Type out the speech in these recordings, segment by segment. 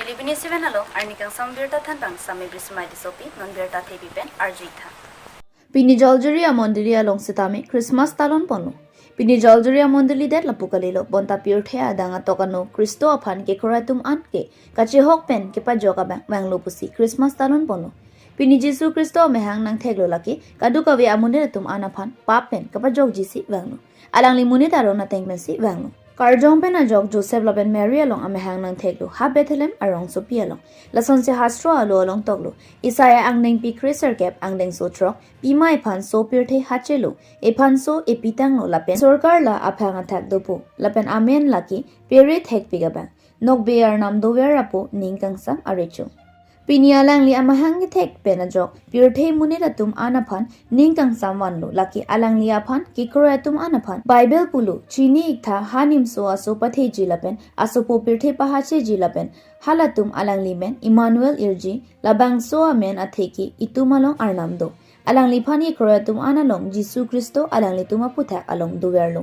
Pilipini seven alo arnikang sambirta thanpang sami brismai disopi non-birta thebi pen arjitha. Pini Jaljuria Mondilia Longsitami Christmas Talon Pono. Pini Jaljuria Mondili det Lapukalilo Bonta Pirte Adanga Tokano Christo Apan ke Koratum Anke Kachi Hok Pen ke Pajoka Bang Lopusi Christmas Talon Pono. Pini Jisu Christo mehang nang theglo laki kaduka we amuniratum anapan papen kapajok jisi wangno. Alang limuni taro na tengmensi wangno. Karjong pen ajok Joseph laben Mary along amehang nang theglo ha Bethlehem arong Sophia along. Lason se hastro alo along toglo. Isaya ang neng pi Chriser cap ang deng sotro. Pima iphan so pirte hachelo. Iphan so epitang no lapen. Sorkar la aphang athak dopo. Lapen amen laki pere thek pigabang. Nok bear nam dover apo ningkang sam arecho. Pinialang li amahang thek penajok pirte muniratum anaphan ningkang samwanlo laki alang li aphan kikoratum anaphan Bible pulu chini ikha hanim so aso pathe jilapen asopo pirte pahache jilapen halatum alang li men Emmanuel irji labang so amen atheki itumalong arnamdo alang li phani koratum analong Jisu Kristo alang li tuma puthak along duwerlo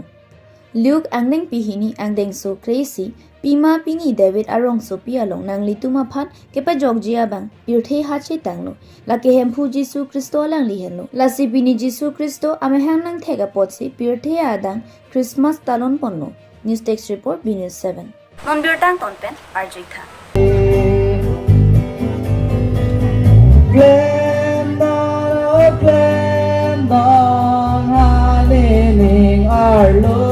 Luke angdeng pihini angdeng so crazy Pima pini David arong so pialong nang lituma phan kepa jogjia bang pirthe hache tanglo lake hempu Jisu Kristo lang lihenlo lasi pini Jisu Kristo amehang nang thega potsi pirthe adang Christmas talon ponno News Text Report B News 7 Non-birtang tonpen arjitha. Glendon haliling arlo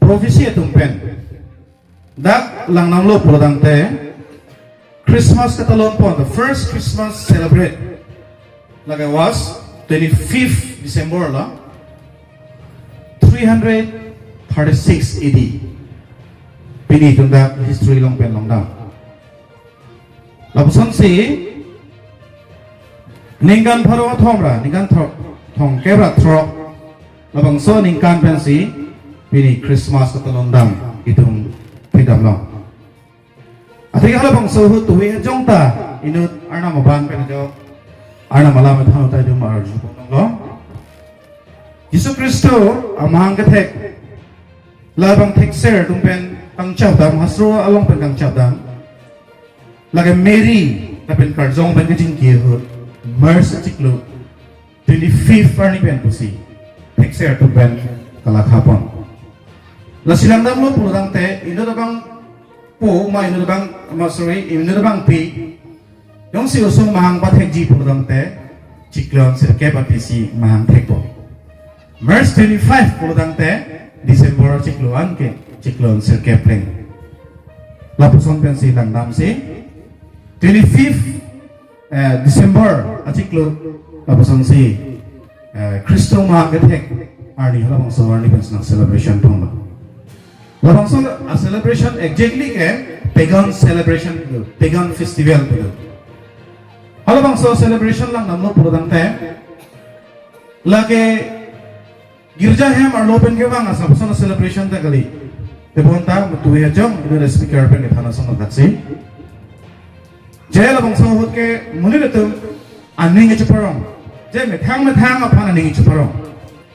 Profesi tumpen dak lang nang lo prodangte Christmas katalon po the first Christmas celebrate like I was 25th December la 336 AD pini tunda history long pen long down labusan si ninggan pharo thomra ninggan thong kebra thro labang so ningkan pen si pini Christmas katalondang itong pidam long. Ati kala bang so tuwi jongta inut arna maban pen jo arna malamat hanu tayo dum arju pong Yesu Kristo amang kathek labang thekser tumpen kang chawdam hasro along pen kang chawdam lagay Mary tapen karjong pen kajing kihut mercy ciklo 25th arni pen pusi thekser tumpen kalakhapon la silang dam lo puludang te ino bang po ma ino bang ino bang pi yung si usong mahang pathek ji puludang te ciklon sirke patisi mahang thekpo March 25 puludang te December cikloan ke ciklon sirke pleng la puson pen si lang dam si 25th December ciklo la puson si Kristo mahang kathek arni halabang so arni pen sinang celebration tong Labang a celebration exactly ke pagan celebration gitu, pagan festival gitu. Halabang so celebration lang namlo purudang te. Lagi girja hem ar lopen ke bang asa so celebration te kali. Te bonta mutuya jong itu the speaker pen thana song taksi. Jay labang so hut ke munir tu aning ke chuparong. Jay me thang apan aning ke chuparong.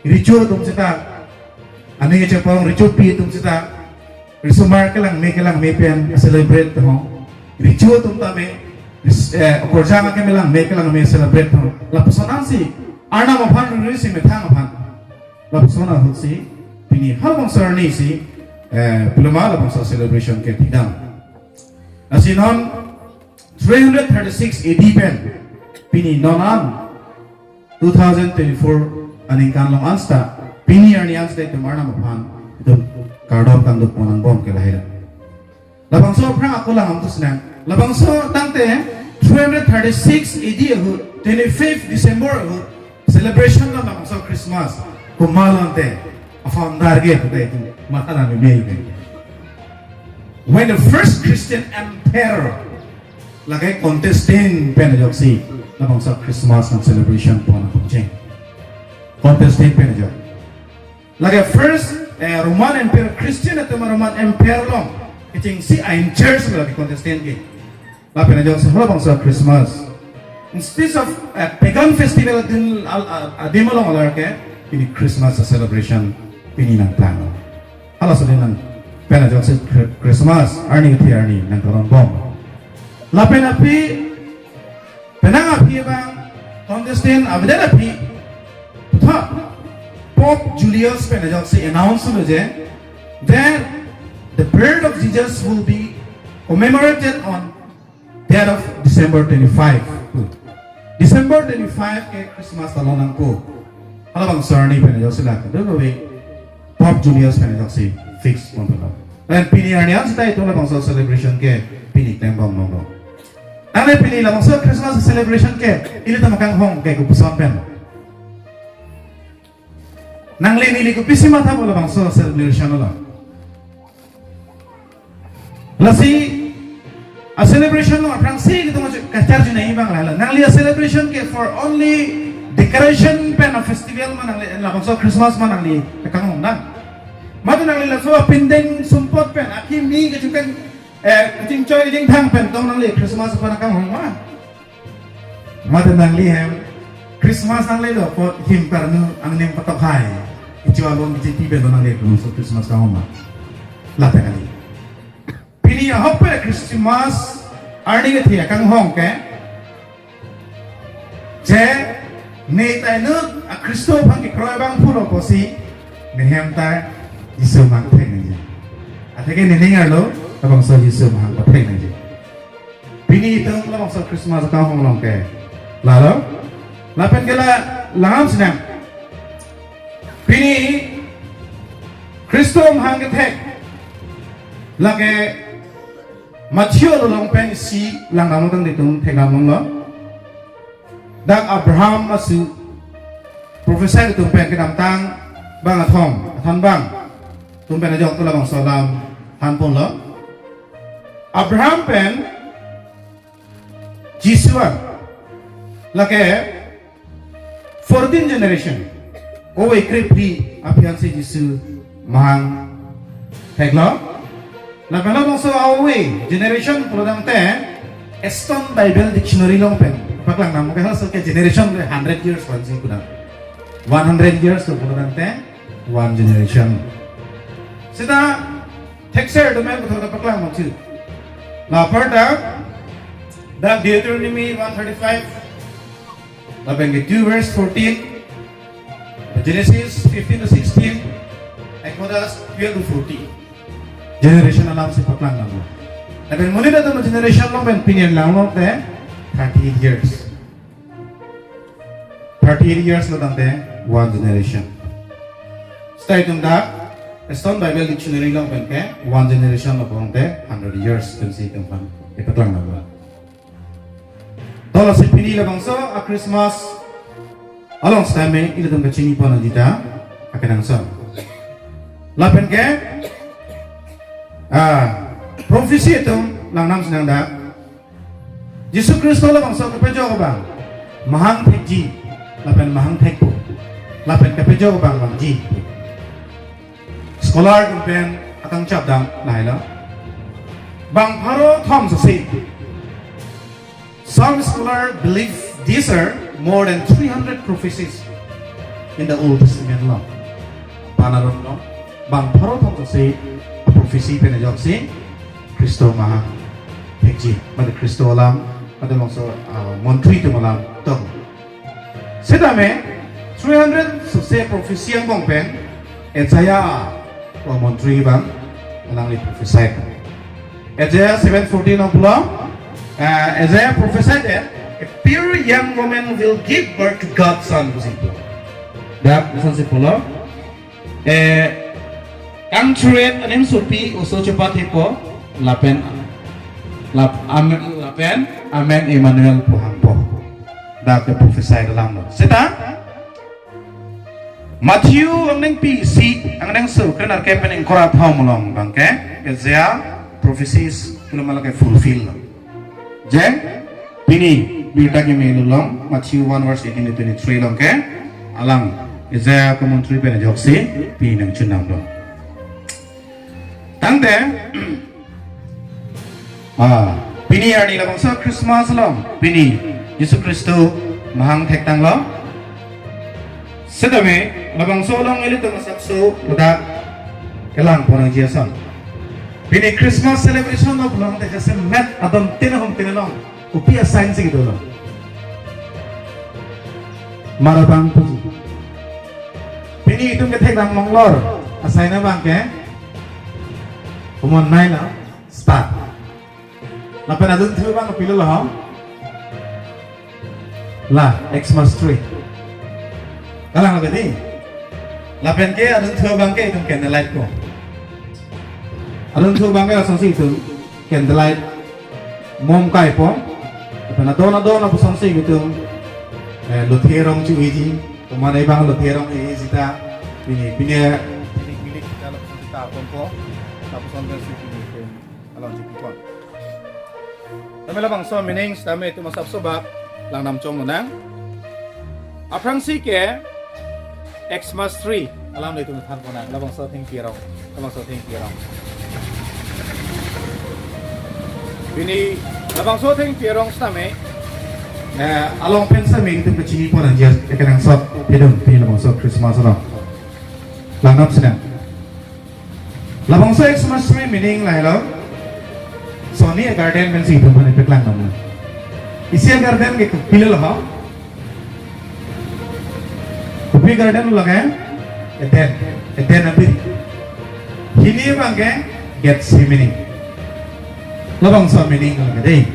Richo tum cita aning ke chuparong richo pi tum cita Risumar ke lang me pen celebrate ho ritual tum tame korjanga ke melang me celebrate ho lapusonan si arna maphan ri si me thang aphan lapusona hu si pini halbang sarni si pulama labang sa celebration ke tidang asinon 336 AD pen pini nonan 2024 aning kanlong ansta pini arni ansta te marna maphan itu kardom kan duk monang bom ke lahir. Labang so prang aku lang am tusnang. Labang so tangte 336 AD ahu 25 December ahu celebration na labang so Christmas. Kumalante afandar ge today mata na mei. When the first Christian emperor lagay contesting penajok si labang sa Christmas and celebration po na pagcheng. Contesting penajok. Lagay first Roman emperor Christian at Roman emperor long. Kicing si I'm church lagi contesting ke. La penajok sa labang sa Christmas. Instead of pagan festival din adimolong alar ke ini Christmas celebration pininang plano. Halos din ng penajok sa Christmas arning tiarni ng karon bom. Lapen api penang api bang contestant abdel api tha Pope Julius penajok si announce lo je that the birth of Jesus will be commemorated on that of December 25. December 25 ke Christmas talonang ko. Ala bang sarni penajok sila do Pope Julius penajok si fix kontola. Dan pilihan niya sa ito labang sa celebration ke pinik tembang nongro. Ang pili labang sa Christmas celebration ke ili tamakang hong ke kupusan pen. Nang linili ko pisi mata mo labang sa celebration la. Lasi a celebration no aprang si ito mo ka-charge na ibang lala. Nang li a celebration ke for only decoration pen a festival man ang labang sa Christmas man ang li kakang hong na. Matu nang lila so pindeng sumpot pen akim ni kecukan kucing coy jing thang pen tong nang li Christmas pa nakang hongma. Matu nang li hem Christmas nang li do pot him pernu ang ning patok hai. Ichwa long kicing tibe do nang li Christmas ka hongma. Lata kali. Pini ya hoppe Christmas arni ke thia kang hong ke. Je nei tai nu a Kristo phang ki kroy bang phulo posi nehem ta Yesus mangteng aja. Atake neningar lo, abang so Yesus mangteng aja. Pini itu labang so Christmas kau hong ke. Lalu, lapen kela langam senang. Pini Kristo mangteng. Lagi Matthew long pen si langam tang ditung tegamong lo. Dan Abraham masih profesor ditung pen kenam tang bang athan bang. Tumpen aja waktu labang salam hanpon lo. Abraham pen Jisua lake 14 generation. Owe kripi apian si Jisu mahang heglo. Lake labang so awe generation pulodang te Eston Bible Dictionary long pen. Paklang namu kaya so ke generation 100 years pansi kunang. 100 years to pulodang te one generation. Sita texture domain betul betul paklang maksud. Lapar dah Deuteronomy 135. Lapang ke 2 verse 14. Genesis 15 to 16. Exodus 12 to 40. Generation alam si paklang namu. Lapang muli dah tu generation long pen pinian lang long te 38 years. 38 years lo tante one generation. Stay tunda. Stone Bible Dictionary lang pen ke one generation lo pangte 100 years kan si kan ipatlang na ba. Tola si pini labang so a Christmas along sa time ila tong kachini pa na dita akanang so. Lapen ke prophecy itong lang nam sinang da. Jesus Kristo labang so kapejo ko bang mahang thekji lapen mahang thekpo. Lapen kapejo ko bang ji. Scholar kumpen atang chapdang laila bang paro thom say some scholar believe these are more than 300 prophecies in the Old Testament law. Panaron no bang paro thom say prophecy penajok si Kristo maha hekji mad Kristo alam adamong so montri to malam to sedame 300 say prophecy ang bongpen Isaiah Montri bang alang li prophesied. Isaiah 7:14 ang pulang. Isaiah prophesied that a pure young woman will give birth to God's son. Dah, nasan si pulang. kang churet aning supi uso cepat hipo lapen amen Emmanuel pohangpo dak ke profesai dalam no seta Matthew ang nang PC ang nang so kana kepen ing korat homolong bangke kezia prophecies kuno malake fulfill je pini bita ke melulong Matthew 1 verse 18 to 23 long ke alang kezia komentri pen joksi pi nang chunam do tangde pini arni labang sa Christmas long pini Yesus Kristo mahang tektang lo sedame labang solong ilito masakso udah kelang ponang jiasan pini Christmas celebration of long te jase met adon tinahong tinalong upi assign sig dolo maratang puji pini itong ketekang monglor assign na bang ke umon nai la start lapan adon tiyo bang pilo lo la Xmas tree kalang agad eh lapen ke adun thuo bang ke itong candlelight ko adun thuo bang ke asong si itong candlelight mom kai po ito na doon na po asong si itong lutherong chuiji tumanay bang lutherong sita pini kita lapos kita apon po tapos ang si pini alam si pikon kami labang so meanings kami ito masapsobak lang namchong mo nang aprang si ke Xmas tree alam na ito nathan ko na labang sa ating pirong bini labang sa ating pirong sa me na along pensa me ito kachini po na diya kanang sa pidong labang sa Christmas lang lanap sila labang sa Xmas tree meaning lahilo so ni garden men si ito man ipeklang naman isi garden ke pilal ha Kupi garden lagay, eden abiri. Hini bangke get simini. Labang sa meaning lagay.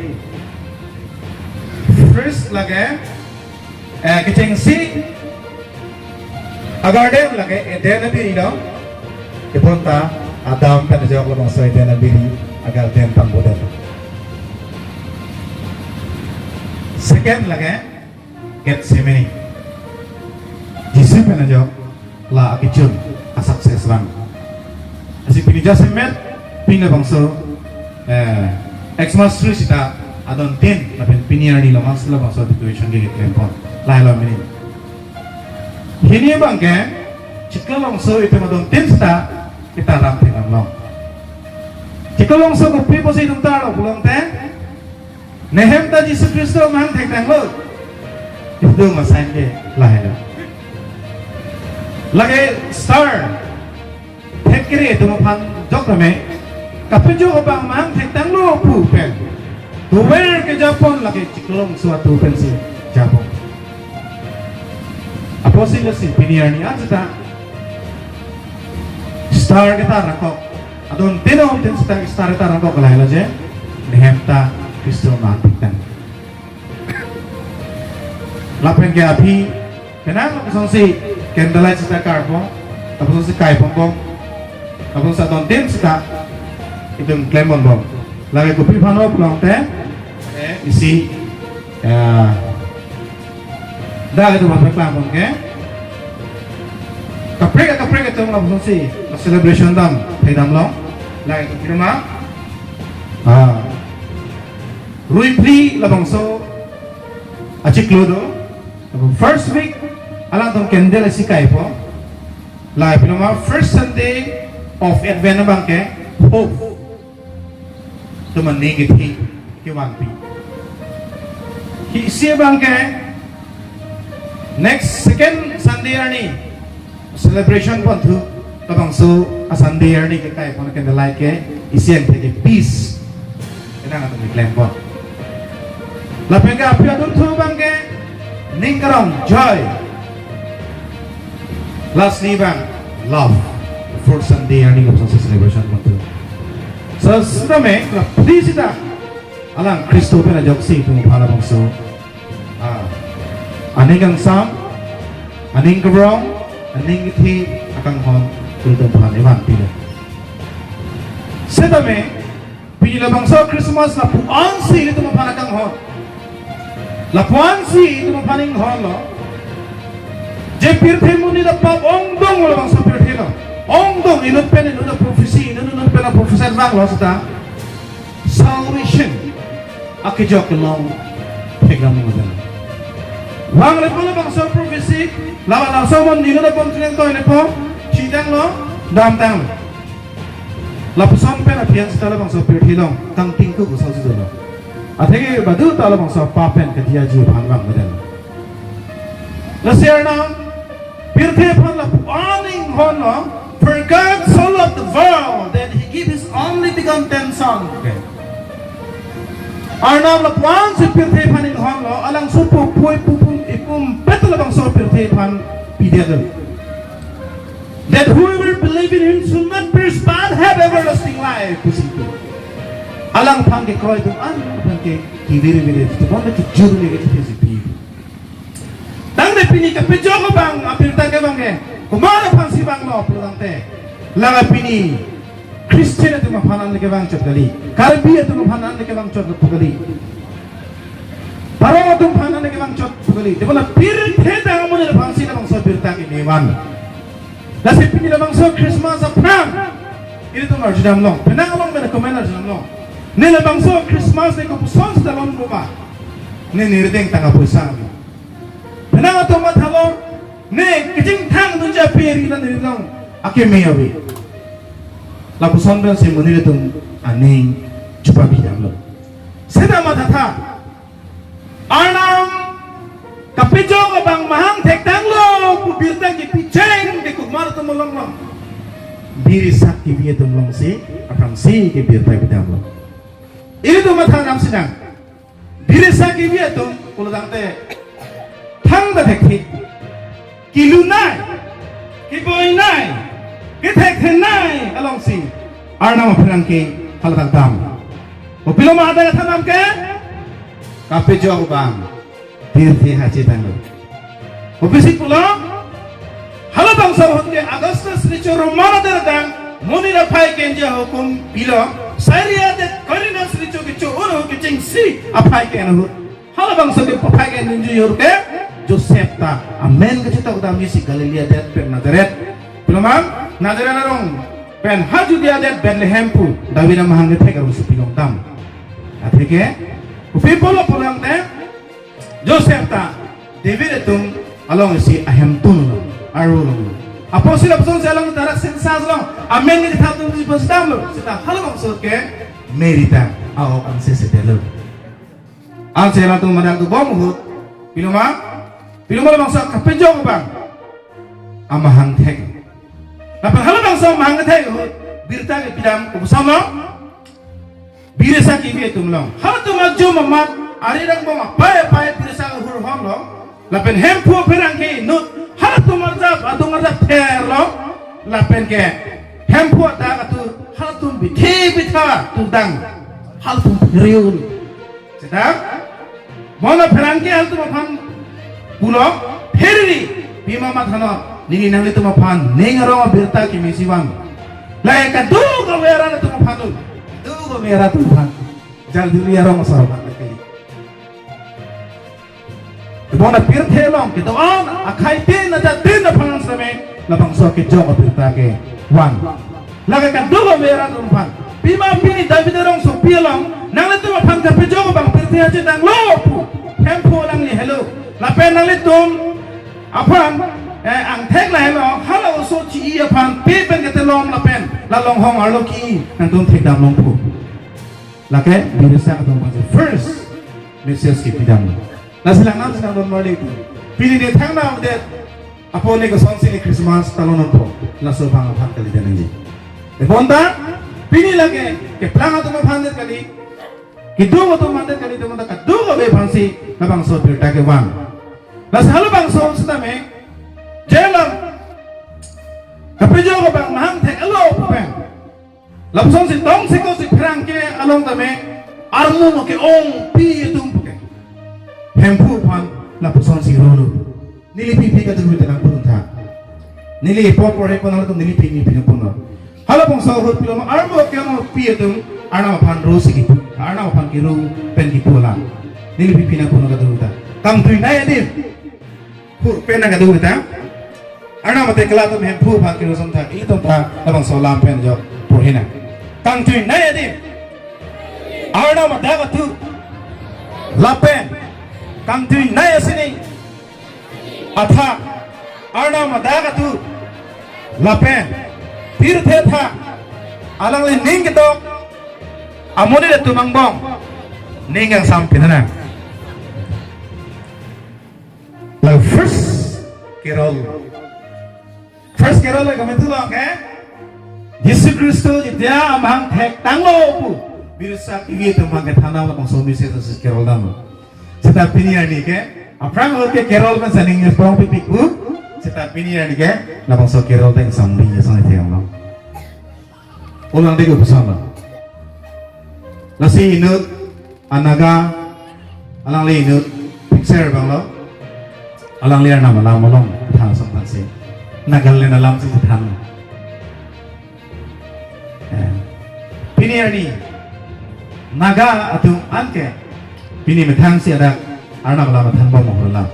First lagay, kitchen si. A garden lagay eden abiri daw. Ipunta Adam kan jawab labang sa eden abiri agar den tambodan. Second lagay get simini. Jisip na jawab la akichun asakses lang. Asi pinija semet pinga bangso Xmas tree sita adon tin na piniar ni lamang sila bangso situation gigit lempon lahilo mini. Hini bangke chikla bangso ito madon tin sita kita rampi lang. Chikla bangso ko pipo sa itong taro pulang ten nehem ta Yesus Kristo mang tektang lo ito masahin ke lahilo. Lagi star tekiri itu mapan jok rame kapejo obang mang tektang lo pupen tuwer ke Japon lagi ciklong suatu pensi Japon apa sih si piniar ni aja star kita rangkok adon tino ten star kita rangkok lah aja nehemta Kristo matikan lapen ke api kenapa kesongsi candlelight sa carbon tapos sa kai pong tapos sa tontin sa itong clemon bom lagi ko pipano pulang te isi dahil ito mapagpapon ke kaprega ito mga puso si celebration dam kay damlong lagi ko pinama Rui Pri labang so achiklodo first week alang tong candle si kai po la pinama first Sunday of Advent bangke hope to manigiti kiwanpi si bangke next second Sunday ani celebration po tu labang so a Sunday ani ke kai po na candle light ke isien ke peace ina nga tong claim po la penga apya dun tu bangke ningkarong joy. Lastly bang, love. Fourth Sunday earning of sa celebration mo to. So, siname, please ita. Alang, Kristo pa na joksi itong palabang so. Aning ang sam, aning kabrong, aning iti, akang hon, kulitong panganiwan, pila. Sedame pini labang so Christmas la puansi itu mapanakang ho. La puansi itu mapaning ho lo. Je pirte muni da pap ongdong labang so pirte lo. Ongdong inut pen inut da profesi inut pen profesor bang lo seta. Salvation akijok long pegang mo. Wang lepo labang so profesi lawan la so mon inut da pom tren to lepo sidang lo dam tang. Lapusan pen apian setara bangsa perhilong tang tingku gusau sejolo. Athege badu tala bangsa papen kedia ju bangam medan. Lasirna pirthe phan la aning hono for God so loved the world that he gave his only begotten son. Arnam la puan se pirthe phan in hono alang supu pui pupum ipum petla bangsa pirthe phan pidiadel. That whoever believes in him should not perish but have everlasting life. Alang pangke kroy tu an pangke kiviri tu bonda tu juru lagi tu pesipi. Tang de pini ka pejogo bang apir tangke bangke. Kumara pangsi bang lo pulang te. Langa pini Christian tu mapanan lagi bang cot kali. Karbiya tu mapanan lagi bang cot kali. Parang tu mapanan lagi bang cot kali. Di mana pir te tang mo ni pangsi na bang so pir tangke newan. Nasi pini lamang so Christmas apram. Ini tu marj dam long. Penang long mena komen marj dam long. Ne lamang so Christmas ne ko puson sa dalam rumah. Ne nirdeng tanga pusang. Penang tu mat halong. Ne kejing tang dunja peri na nirdeng. Ake meyawi. La puson ben se munir tu aning cuba bidam long. Seda mat hatha. Arnam kapijo ko bang mahang tek tang lo kubirta ki picheng de kumar to molong long diri sakti biye to long se apang se ke birta bidam lo ini to matha nam sidang diri sakti biye to kulodang te thang da thek ki lunai ki boy nai ki thek nai along si arnam apang ke halatang dam o piloma ada thanam ke kapijo ko bang Tirthi haji tanglo. Obisik pulang. Halo bangsa hote Agustus richo Romana derang muni na pai kenja hukum bilo. Syria de Corinas richo kicho uno kicing si apai ken hu. Halo bangsa de pai ken ninju yorke Joseph ta amen kecita utam misi Galilea de pen Nazaret. Pulang Nazaret narong pen haju dia de Bethlehem pu David mahang ke tegar usupilong tam. Atrike upi polo pulang de Joseph ta David itu along si ahem tun lo arulong apostle apostol along darat sensas lo amen ni tatun di pasdam lo sita halo maksud ke merita au ang sesetelo ang sela tu madang tu bom hut piluma maksud kapejo bang amahang tek tapi halo maksud mahang tek hut birta ke pidam kubusama biresa ki bi tumlong halo tu maju mamat ari rang boma pai pirsa hur hom lo lapen hempu perang ke nut hal tu marjab ter lo lapen ke hempu ta atu hal tu bitha tu dang hal tu riul sedang mana perang ke hal tu mapan pulo herri bima mathano nini nang tu mapan nengaro birta ki misiwang la ka du go wera tu mapan du go wera tu mapan jaldi riaro masarap Bona pirthe long ke doan akai tin na tin na phang same la bang so ke jong pirta ke wan laga ka do mera dum phan pima pini David rong so pialong nang le tu phang ka pe jong bang pirthe aje dang lo tempo lang ni hello la pe nang le tum aphan ang thek la hello halo so chi aphan pe pen ke te long la pen la long hong arlo ki nang tum thek dam long pu la ke birisa ka tum first message ki pidam Nasilang nam sinang don morning tu. Pili de thang na udet apone ko song sini Christmas talonon po. Laso bang aphan kali dan ini. De bonda pili lage ke planga tu maphandet kali. Kidu tu mandet kali tu manda kadu ko be phansi na bang so pirta ke wan. Las halo bang so sita me jelam kapejo ko bang mahang thek alo pen. Lapsong si tong si ko si perang ke along tame armu no ke ong pi tum hempu pan la puson si rono nili pipi ka tu tenang pun tha nili popor he pon tu nili pipi pin pun Ala pong sahut pilo ma armo kaya mo piyetung arna mapan ro sige arna mapan kiru pen kipula nili pipina kuno kaduta kam tui naya dim pur pen na kaduta arna mate kala to hem pu pan kiru samta itom ta labang solam pen jo pur hina kam tui naya dim arna madaga tu lapen kam tui naya sini atha arna madaga tu lapen Tirthe tha alang le ning gitu amoni le tumang bong ning yang sampai na la first carol le kami tu long ke Yesus Kristus dia amang thek tanglo pu birsa kigi tumang ke thana la bangso mi se tus carol dam seta pini ani ke aprang ho ke carol man saning bong pipik pu seta pini ani ke la bangso carol teng sambi ya sang the long ulang tiga bersama. Nasi inut, anaga, alang li inut, pixel bang lo, alang liar nama lam molong, thang sampan si, nagal le nalam si thang. Pini ani, naga atung anke, pini methang si ada, arna malam thang bang mohrolam.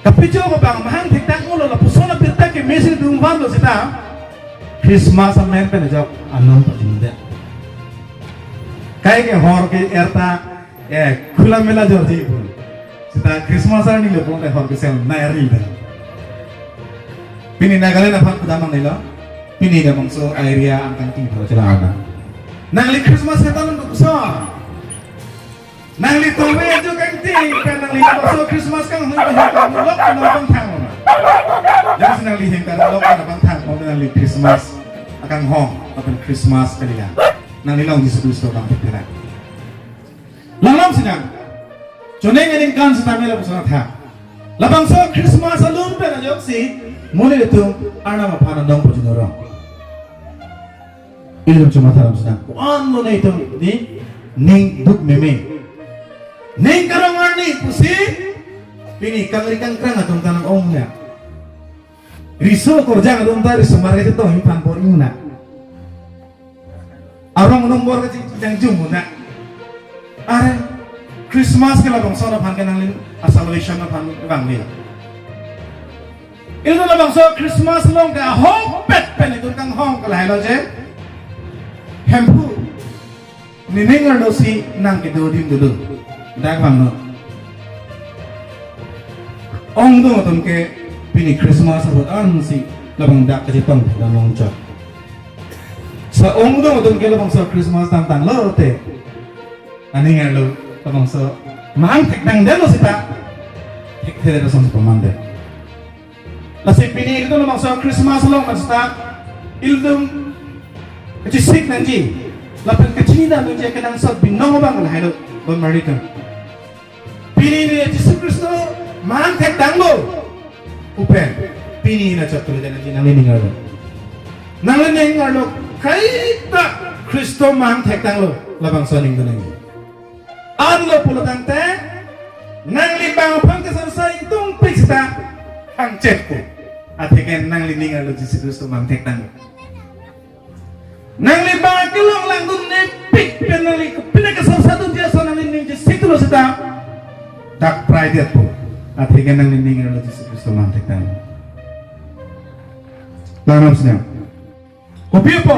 Kapijo ko bang mahang tiktak ulo la pusona pirtak ke mesin dumban lo sita. Christmas amen pen jok anom pajinde kai ke hor ke erta khula mela jor ji bul sita Christmas ani le pon hor ke sel na eri da pini nagale na phan kudamang nilo pini ga mangso area angkang ti bro chala na nangli Christmas ka talon ko so nangli tobe jo kang ti pen nangli so Christmas kang hu ka lok no bang thang jangan senang lihat karena lo kan abang thang mau nang Christmas akan hong akan Christmas kalian nang lilang Yesus Kristus bang pikiran lalam senang joneng yang kan senang mela pusat ha labang so Christmas alun pe na jok si mulai itu anak apa nandang pujunoro ilmu cuma tharam senang kuan lo itu ni ning duk meme ning karang arni pusi pini kangrikan krang atong tanang omnya riso korja ngadom ta riso marga to himpan por nguna arong nombor ka jang jumuna are Christmas kala bang sona pan kanang lin celebration na pan bang ni ilo na bang so Christmas long ka hopet pen itong kang hong kala hello je hempu niningar no si nang kidodim dudu dak bang no ong do tom ke pini Christmas abot an si labang dak kasi pang damong cha sa ong do tom ke labang sa Christmas tang lo te ani nga lo labang sa maang tek nang delo sita tek tere sa pamande la si pini ito labang sa Christmas long basta ildum kasi sik nanji lapan kachinida nung je kanang sa binong bang la hello bon marika pini ni Jesus Kristo maang tek lo upen pini na chapter dan nanti nang leningar lo kaita Kristo mang thekang lo labang soning dunang an lo pulatang te nang libang pangkasan sa itong pista ang chet ko at heken nang leningar lo Jesus Kristo mang thekang lo nang libang kilong lang dun ne pik penali pinakasan sa dun dia sa nang lening Jesus lo sita dak pride po at hingga nang leningar lo Jesus Kristo mantek tayo. Lanam siya. Kopi po.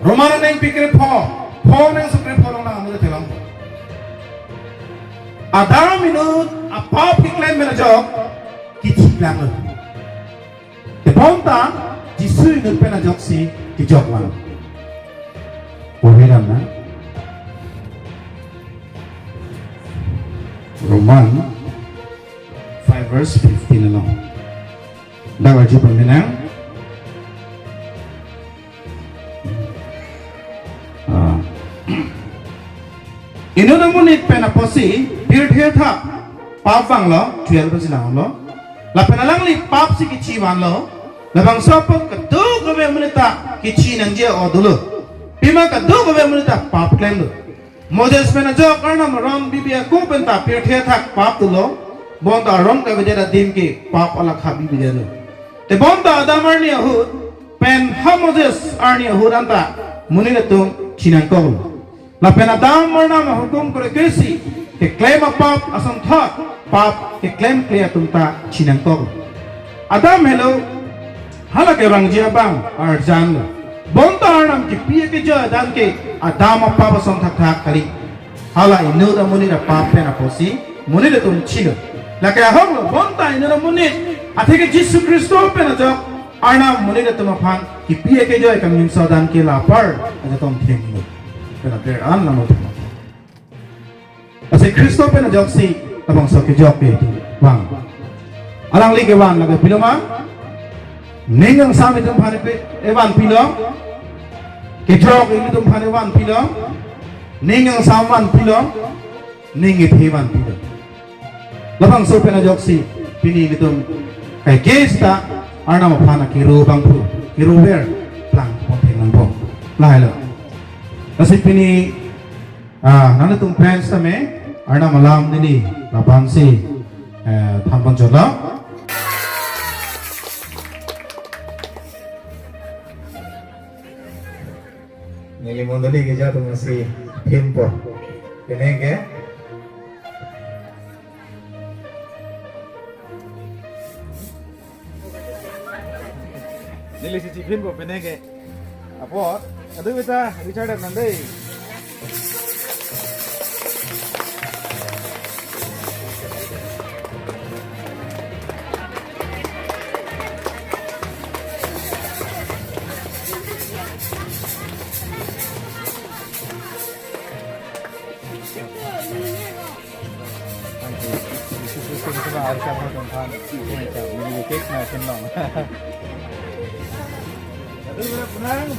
Romana na yung pikir po. Po na yung sukre po lang amu na tilang. Adara minut apaw piklen mena jok kichik lang lo. Teponta jisu inut pena jok si kijok lang. Wahiram na. Roman 5 verse 15 na lang. Dawa ju pangminang. Ino nang munit penaposi tirthe tha pap bang lo 12 verse lang lo. La penalang li pap si kichi wan lo. Labang sopot kadu gobe munita kichi nang je odulo. Pima kadu gobe munita pap klen lo. Moses pena jo karna maram bibia ko penta tirthe tha pap tulo. Bonta ron ka bejara dim ke pap ala khabi bejaro te bonta Adam arni Yahud pen Moses arni Yahud anta muni le tum chinan kol la pen Adam marna ma hukum kore kesi ke claim a pap asam thak pap ke claim klia tum ta chinan kol Adam hello hala ke rang jia bang arjan bonta arnam ke pie ke jo dan ke Adam a pap asam thak thak kali hala inu da muni da pap pen aposi muni le tum chino la ke hong lo bonta inu da muni atheke Jesus Christo pen ajo arnam muni le tum phan ki pie ke jo kam nim sadan ke la par ajo tom theng no pen a der an namo ase Christo pen ajo si abang so ke jo pe bang alang li ke wan la ke piloma ningang sami tum phane pe evan pilom ke drog ini tum phane wan pilom ningang saman pilom ningi thewan pilom labang so pe na joksi pini nitum kai gesta arna ma phana ki ro bang phu ki ro wer plang pon theng nang bo lai lo ase pini nana tum friends tame arna malam nini labang si thampon jola Nili mondali ke jatuh masih himpo, kenenge. Nili si himpo kenenge. Apa? Aduh beta, Richard nandai. Harus sama tuan ini cake na senang.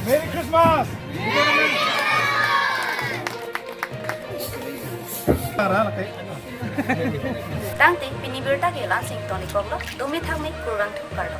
Merry Christmas. Tangti pini berta ke lansing toni koglo, tumi thang me kurang thuk karlo.